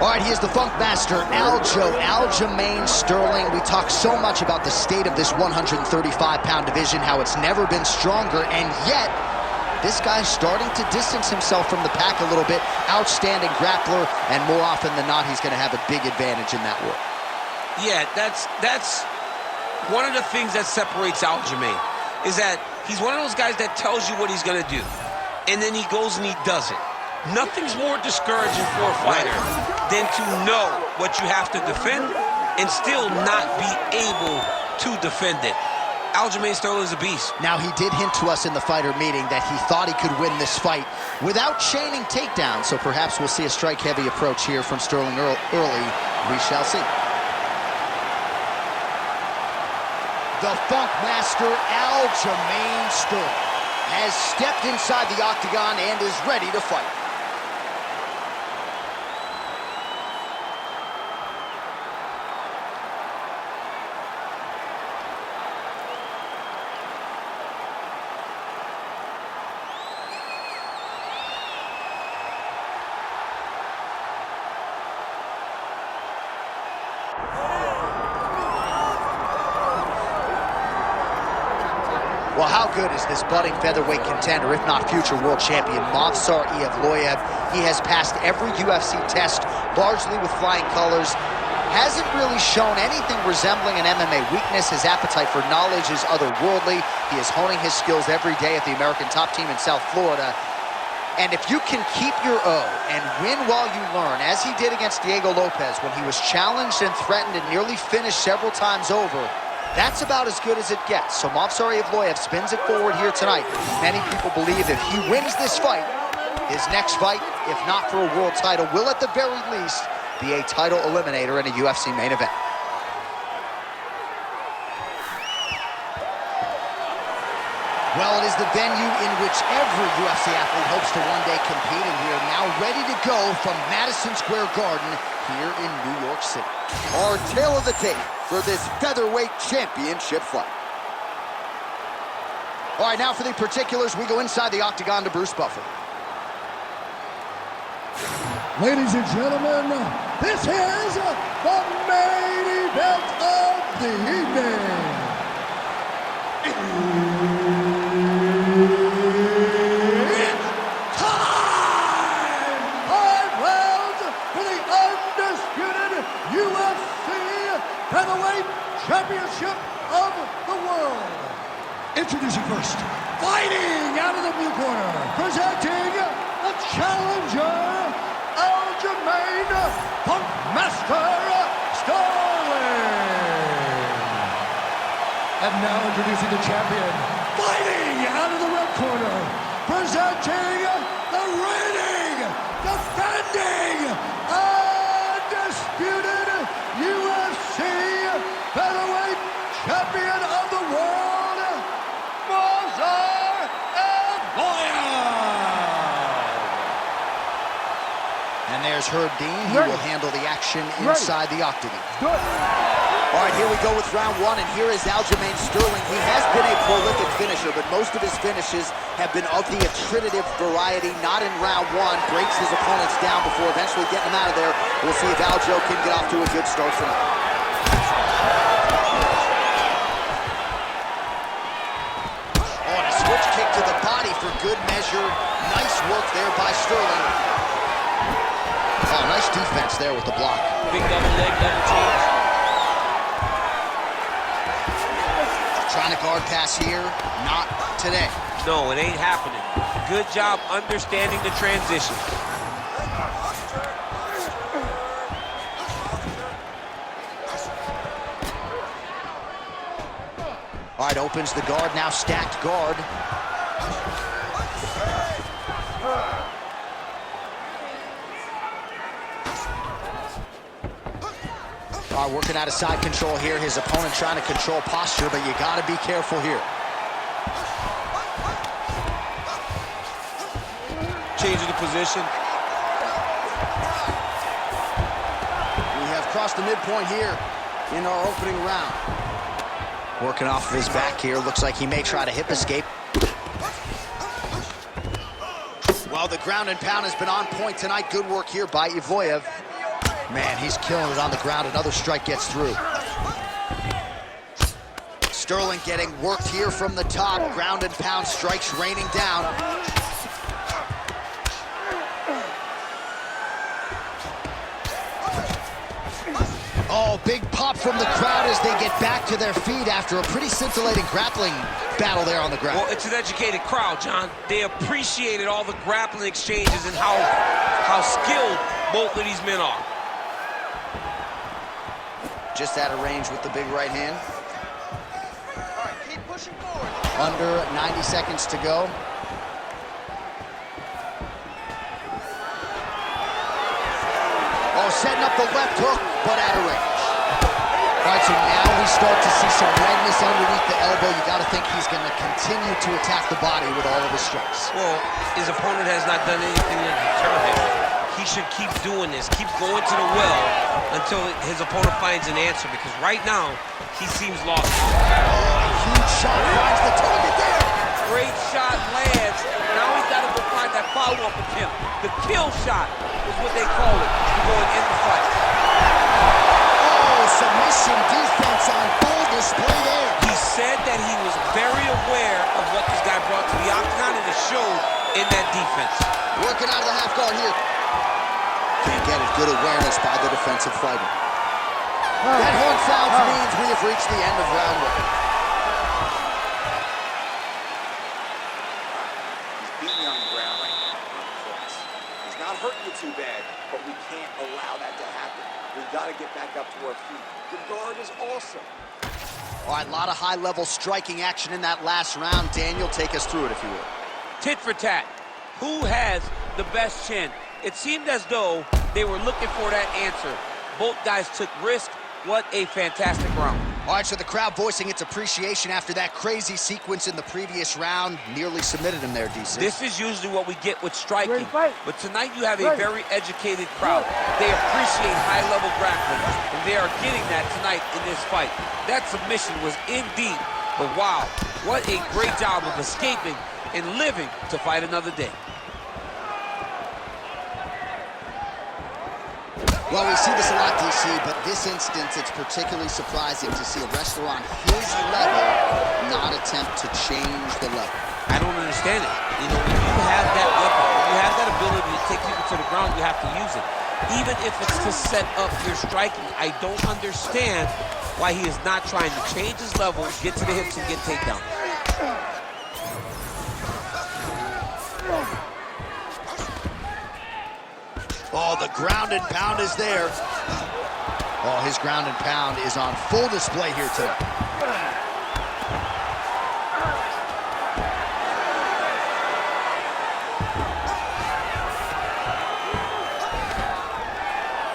All right, he is the Funk Master, Aljamain Sterling. We talk so much about the state of this 135-pound division, how it's never been stronger, and yet this guy's starting to distance himself from the pack a little bit. Outstanding grappler, and more often than not, he's going to have a big advantage in that work. Yeah, that's one of the things that separates Aljamain, is that he's one of those guys that tells you what he's going to do, and then he goes and he does it. Nothing's more discouraging for a fighter than to know what you have to defend and still not be able to defend it. Aljamain Sterling is a beast. Now, he did hint to us in the fighter meeting that he thought he could win this fight without chaining takedowns, so perhaps we'll see a strike-heavy approach here from Sterling early. We shall see. The Funk Master, Aljamain Sterling, has stepped inside the octagon and is ready to fight. Well, how good is this budding featherweight contender, if not future world champion, Movsar Evloev? He has passed every UFC test, largely with flying colors. Hasn't really shown anything resembling an MMA weakness. His appetite for knowledge is otherworldly. He is honing his skills every day at the American top team in South Florida. And if you can keep your O and win while you learn, as he did against Diego Lopez when he was challenged and threatened and nearly finished several times over, that's about as good as it gets. So Movsar Evloev spins it forward here tonight. Many people believe if he wins this fight, his next fight, if not for a world title, will at the very least be a title eliminator in a UFC main event. Well, it is the venue in which every UFC athlete hopes to one day compete, and we are now ready to go from Madison Square Garden here in New York City. Our tale of the tape for this featherweight championship fight. All right, now for the particulars, we go inside the octagon to Bruce Buffer. Ladies and gentlemen, this is the main event of the evening. It's time! 5 rounds for the undisputed UFC Featherweight Championship of the world. Introducing first, fighting out of the blue corner, presenting the challenger, Aljamain Funk Master Sterling. And now introducing the champion, fighting out of the red corner, presenting the reigning, defending, undisputed UFC Featherweight Champion of the world, Movsar Evloev. And there's Herb Dean. He will handle the action inside the octagon. Good. All right, here we go with round one, and here is Aljamain Sterling. He has been a prolific finisher, but most of his finishes have been of the attritive variety, not in round one. Breaks his opponents down before eventually getting them out of there. We'll see if Aljo can get off to a good start tonight. Oh, and a switch kick to the body for good measure. Nice work there by Sterling. Oh, nice defense there with the block. Big double leg, double change. Trying to guard pass here, not today. No, it ain't happening. Good job understanding the transition. All right, opens the guard, now stacked guard. All right, working out of side control here. His opponent trying to control posture, but you got to be careful here. Changing the position. We have crossed the midpoint here in our opening round. Working off of his back here. Looks like he may try to hip escape. Well, the ground and pound has been on point tonight. Good work here by Evloev. Man, he's killing it on the ground. Another strike gets through. Sterling getting worked here from the top. Ground and pound strikes raining down. Oh, big pop from the crowd as they get back to their feet after a pretty scintillating grappling battle there on the ground. Well, it's an educated crowd, John. They appreciated all the grappling exchanges and how skilled both of these men are. Just out of range with the big right hand. All right, keep pushing forward. Under 90 seconds to go. Oh, setting up the left hook, but out of range. All right, so now we start to see some redness underneath the elbow. You got to think he's going to continue to attack the body with all of his strikes. Well, his opponent has not done anything to deter him. He should keep doing this, keep going to the well until his opponent finds an answer, because right now, he seems lost. Oh, huge shot finds the target there. Great shot lands. Now he's got to go find that follow-up attempt. The kill shot is what they call it, going in the fight. Oh, submission defense on full display there. He said that he was very aware of what this guy brought to the octagon, and it showed in that defense. Working out of the half guard here. Can't get it. Good awareness by the defensive fighter. That horn sound means we have reached the end of round one. He's beating you on the ground right now. He's not hurting you too bad, but we can't allow that to happen. We've got to get back up to our feet. The guard is awesome. All right, a lot of high-level striking action in that last round. Daniel, take us through it, if you will. Tit for tat. Who has the best chin? It seemed as though they were looking for that answer. Both guys took risk. What a fantastic round. All right, so the crowd voicing its appreciation after that crazy sequence in the previous round. Nearly submitted him there, DC. This is usually what we get with striking. But tonight you have a very educated crowd. They appreciate high-level grappling, and they are getting that tonight in this fight. That submission was indeed, but wow, what a great job of escaping and living to fight another day. Well, we see this a lot, DC, but this instance, it's particularly surprising to see a wrestler on his level not attempt to change the level. I don't understand it. You know, when you have that weapon, when you have that ability to take people to the ground, you have to use it. Even if it's to set up your striking, I don't understand why he is not trying to change his level, get to the hips, and get takedowns. Oh, the ground and pound is there. Oh, his ground and pound is on full display here tonight.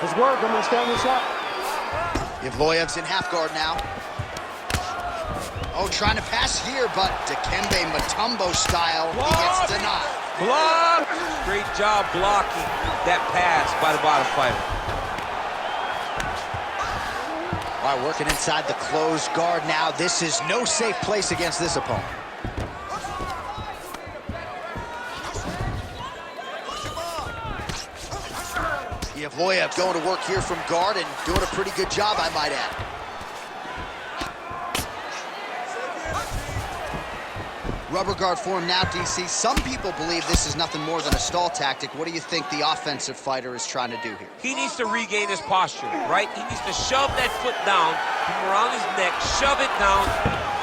Let's work. I'm going to stand this up. Evloev's in half guard now. Oh, trying to pass here, but Dikembe Mutombo style, he gets denied. Block! Great job blocking that pass by the bottom fighter. All right, working inside the closed guard now. This is no safe place against this opponent. Evloev going to work here from guard and doing a pretty good job, I might add. Rubber guard form now, DC. Some people believe this is nothing more than a stall tactic. What do you think the offensive fighter is trying to do here? He needs to regain his posture, right? He needs to shove that foot down from around his neck, shove it down,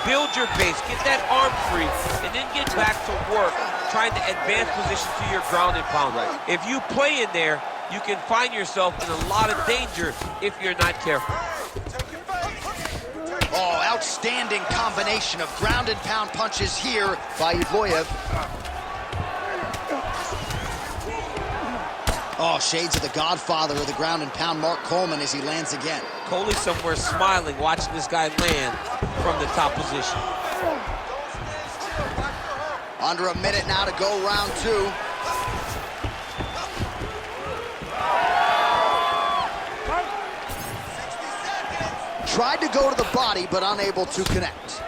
build your base, get that arm free, and then get back to work, trying to advance position to your ground and pound. Right. If you play in there, you can find yourself in a lot of danger if you're not careful. Oh, outstanding combination of ground and pound punches here by Evloev. Oh, shades of the godfather of the ground and pound, Mark Coleman, as he lands again. Coley somewhere smiling, watching this guy land from the top position. Under a minute now to go, round two. Tried to go to the body, but unable to connect.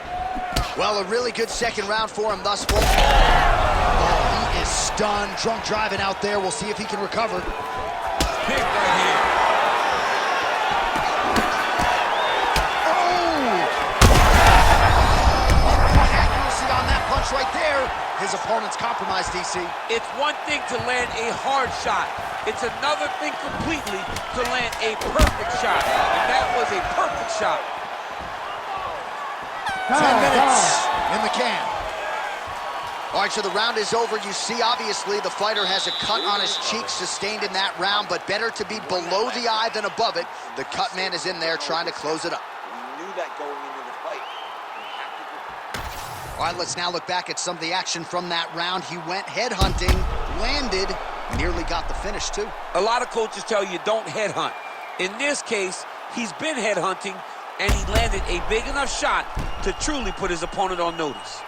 Well, a really good second round for him thus far. Oh, he is stunned. Drunk driving out there. We'll see if he can recover. Big right here. his opponent's compromised, DC. It's one thing to land a hard shot. It's another thing completely to land a perfect shot. And that was a perfect shot. 10 minutes in the can. All right, so the round is over. You see, obviously, the fighter has a cut on his cheek sustained in that round, but better to be below the eye than above it. The cut man is in there trying to close it up. We knew that going into the fight. All right, let's now look back at some of the action from that round. He went headhunting, landed, nearly got the finish, too. A lot of coaches tell you don't headhunt. In this case, he's been headhunting, and he landed a big enough shot to truly put his opponent on notice.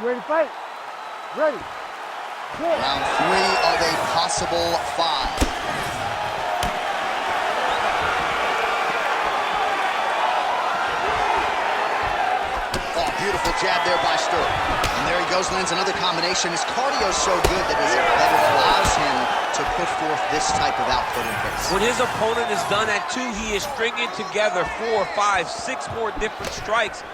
Ready to fight? Ready. Good. Round 3 of a possible 5. Oh, beautiful jab there by Sterling. And there he goes, lands another combination. His cardio is so good that it allows him to put forth this type of output in pace. When his opponent is done at 2, he is stringing together 4, 5, 6 more different strikes.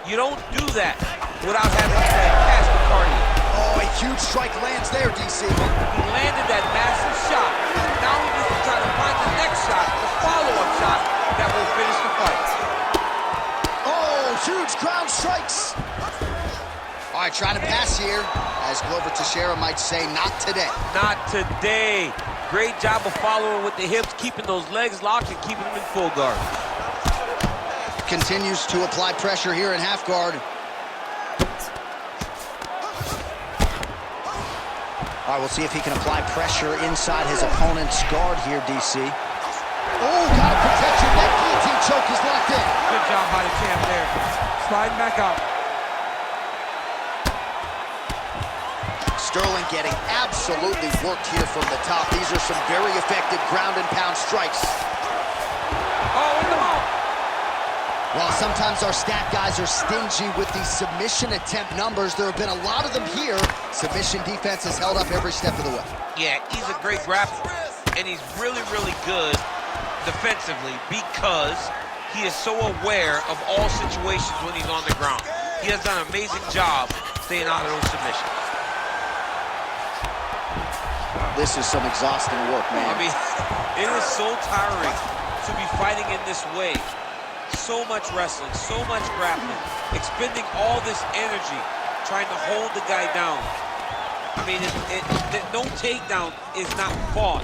You don't do that without having fantastic cardio. Oh, a huge strike lands there, DC. He landed that massive shot. Now he needs to try to find the next shot, the follow-up shot that will finish the fight. Oh, huge ground strikes. All right, trying to pass here. As Glover Teixeira might say, not today. Not today. Great job of following with the hips, keeping those legs locked and keeping them in full guard. Continues to apply pressure here in half guard. All right, we'll see if he can apply pressure inside his opponent's guard here, DC. Oh, got a protection. That guillotine choke is locked in. Good job by the champ there. Sliding back out. Sterling getting absolutely worked here from the top. These are some very effective ground and pound strikes. Oh, in the mouth. While sometimes our stat guys are stingy with the submission attempt numbers, there have been a lot of them here. Submission defense has held up every step of the way. Yeah, he's a great grappler, and he's really, really good defensively because he is so aware of all situations when he's on the ground. He has done an amazing job staying out of those submissions. This is some exhausting work, man. I mean, it is so tiring to be fighting in this way. So much wrestling, so much grappling, expending all this energy, trying to hold the guy down. I mean, no takedown is not fought.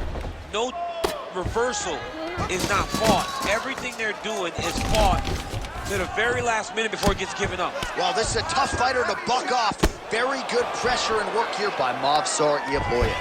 No reversal is not fought. Everything they're doing is fought to the very last minute before it gets given up. Well, this is a tough fighter to buck off. Very good pressure and work here by Movsar Evloev.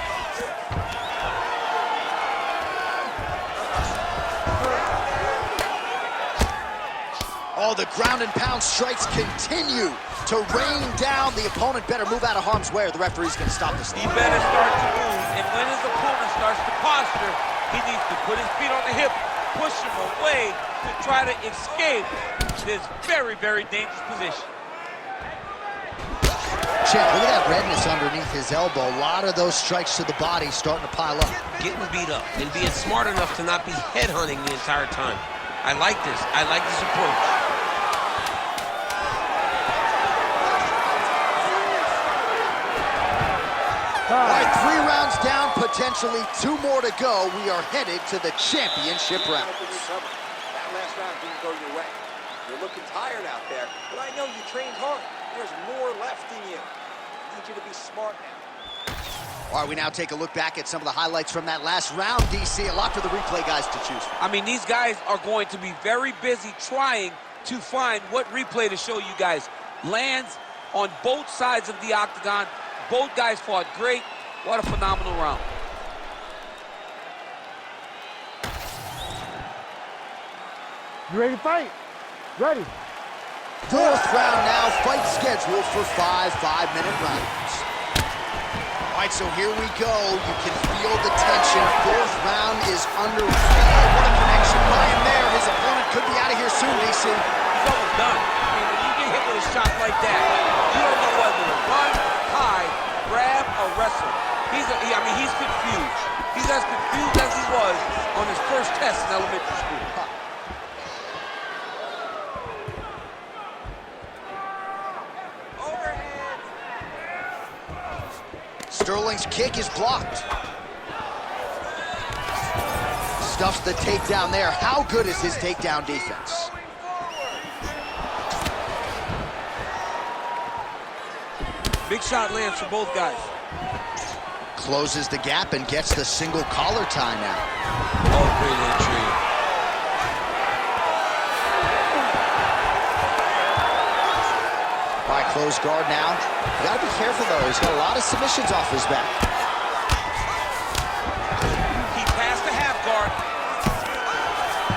Oh, the ground and pound strikes continue to rain down. The opponent better move out of harm's way or the referee's going to stop this. He better start to move, and when his opponent starts to posture, he needs to put his feet on the hip, push him away to try to escape this very, very dangerous position. Champ, look at that redness underneath his elbow. A lot of those strikes to the body starting to pile up. Getting beat up and being smart enough to not be headhunting the entire time. I like this. I like this approach. All right, 3 rounds down, potentially 2 more to go. We are headed to the championship round. That last round didn't go your way. You're looking tired out there, but I know you trained hard. There's more left in you. I need you to be smart now. All right, we now take a look back at some of the highlights from that last round, DC. A lot for the replay guys to choose from. I mean, these guys are going to be very busy trying to find what replay to show you guys. Lands on both sides of the octagon. Both guys fought great. What a phenomenal round. You ready to fight? Ready. 4th round now, fight scheduled for 5 5-minute rounds. All right, so here we go. You can feel the tension. 4th round is underway. What a connection by him there. His opponent could be out of here soon, DC. He's almost done. I mean, when you get hit with a shot like that, you don't know whether to run, hide, grab, or wrestle. He's he's confused. He's as confused as he was on his first test in elementary school. Overhead. Sterling's kick is blocked. Stuffs the takedown there. How good is his takedown defense? Big shot lands for both guys. Closes the gap and gets the single collar tie now. Oh, great entry. All right, close guard now. You gotta be careful though. He's got a lot of submissions off his back. He passed the half guard.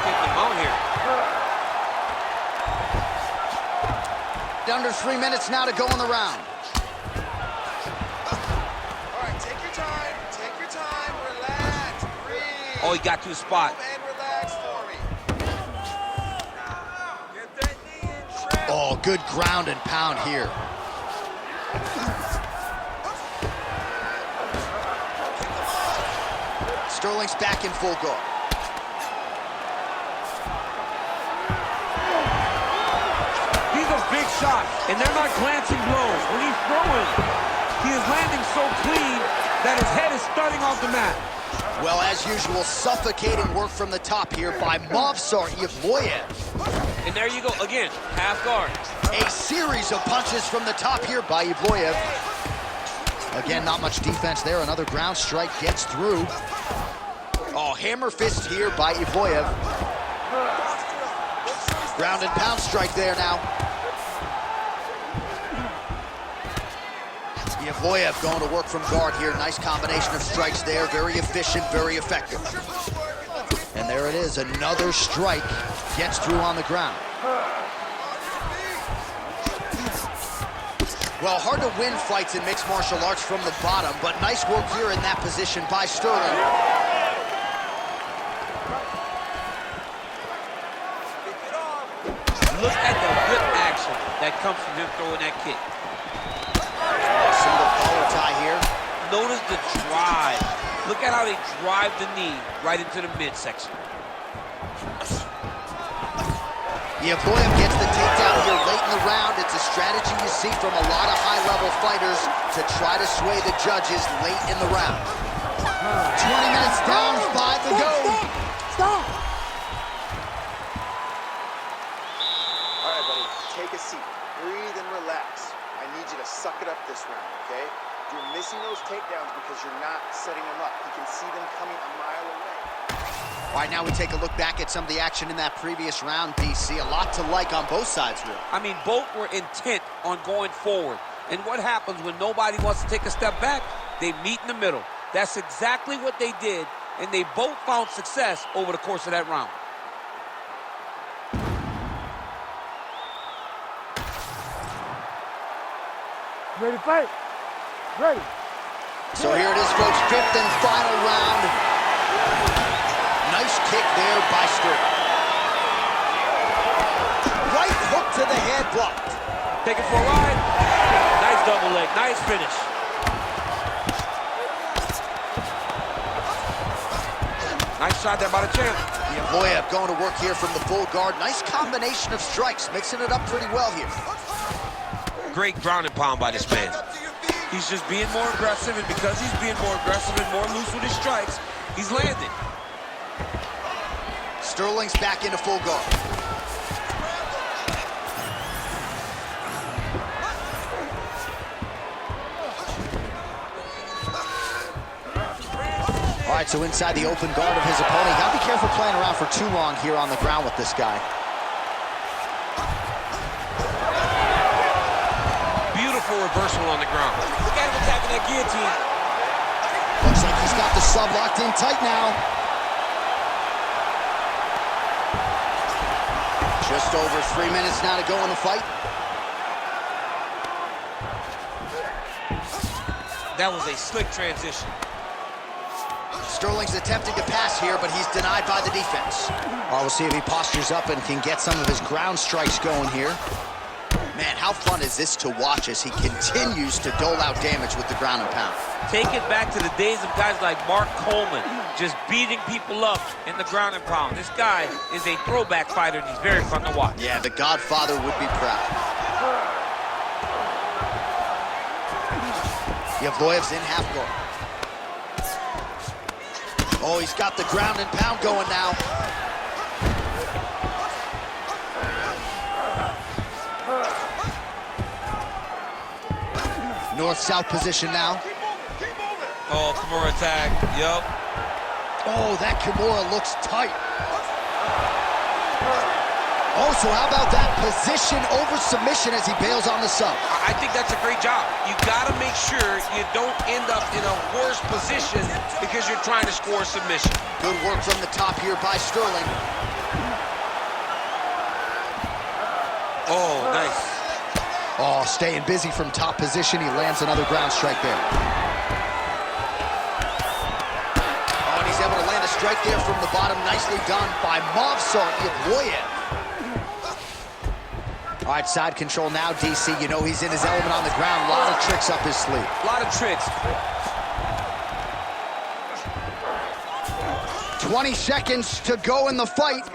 Taking him out here. Under 3 minutes now to go in the round. Oh, he got to his spot. And relax for me. Get that knee in, Trent. Oh, good ground and pound here. Sterling's back in full guard. He's a big shot, and they're not glancing blows. When he's throwing, he is landing so clean that his head is starting off the mat. Well, as usual, suffocating work from the top here by Movsar Evloev. And there you go, again, half guard. A series of punches from the top here by Evloev. Again, not much defense there. Another ground strike gets through. Oh, hammer fist here by Evloev. Ground and pound strike there now. Evloev going to work from guard here. Nice combination of strikes there. Very efficient, very effective. And there it is. Another strike gets through on the ground. Well, hard to win fights in mixed martial arts from the bottom, but nice work here in that position by Sterling. Look at the whip action that comes from him throwing that kick. Single collar tie here. Notice the drive. Look at how they drive the knee right into the midsection. Evloev gets the takedown here late in the round. It's a strategy you see from a lot of high-level fighters to try to sway the judges late in the round. 20 minutes down, 5 to go. Stop! All right, buddy, take a seat. Breathe and relax. I need you to suck it up this round, okay? You're missing those takedowns because you're not setting them up. You can see them coming a mile away. All right, now we take a look back at some of the action in that previous round, DC. A lot to like on both sides, really. I mean, both were intent on going forward. And what happens when nobody wants to take a step back? They meet in the middle. That's exactly what they did, and they both found success over the course of that round. Ready to fight? Ready. So here it is, folks, 5th and final round. Nice kick there by Sterling. Right hook to the head, blocked. Take it for a ride. Nice double leg, nice finish. Nice shot there by the champ. Evloev going to work here from the full guard. Nice combination of strikes, mixing it up pretty well here. Great ground and pound by this man. He's just being more aggressive, and because he's being more aggressive and more loose with his strikes, he's landing. Sterling's back into full guard. All right, so inside the open guard of his opponent. You gotta be careful playing around for too long here on the ground with this guy. Beautiful reversal on the ground. Look at him attacking that guillotine. Looks like he's got the sub locked in tight now. Just over 3 minutes now to go in the fight. That was a slick transition. Sterling's attempting to pass here, but he's denied by the defense. Well, we'll see if he postures up and can get some of his ground strikes going here. Man, how fun is this to watch as he continues to dole out damage with the ground and pound? Take it back to the days of guys like Mark Coleman, just beating people up in the ground and pound. This guy is a throwback fighter, and he's very fun to watch. Yeah, the Godfather would be proud. Evloev's in half guard. Oh, he's got the ground and pound going now. North-south position now. Oh, Kimura attack. Yup. Oh, that Kimura looks tight. Oh, so how about that position over submission as he bails on the sub? I think that's a great job. You got to make sure you don't end up in a worse position because you're trying to score submission. Good work from the top here by Sterling. Oh, nice. Oh, staying busy from top position. He lands another ground strike there. Oh, and he's able to land a strike there from the bottom. Nicely done by Movsar Evloev. All right, side control now, DC. You know he's in his element on the ground. A lot of tricks up his sleeve. A lot of tricks. 20 seconds to go in the fight.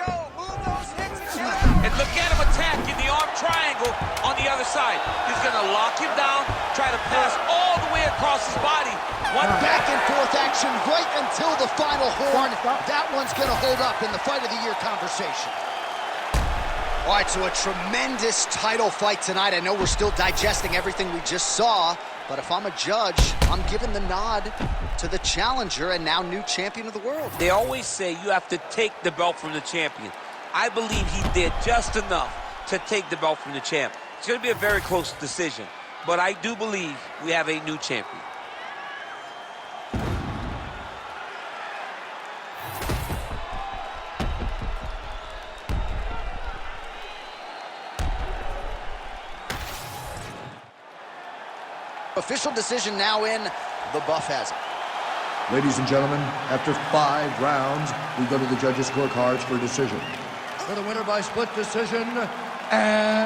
And look at him attacking the arm triangle on the other side. He's going to lock him down, try to pass all the way across his body. One back and forth action right until the final horn. That one's going to hold up in the fight of the year conversation. All right, so a tremendous title fight tonight. I know we're still digesting everything we just saw, but if I'm a judge, I'm giving the nod to the challenger and now new champion of the world. They always say you have to take the belt from the champion. I believe he did just enough to take the belt from the champ. It's going to be a very close decision, but I do believe we have a new champion. Official decision now in. The buff has it. Ladies and gentlemen, after 5 rounds, we go to the judges' scorecards for a decision. For the winner by split decision, and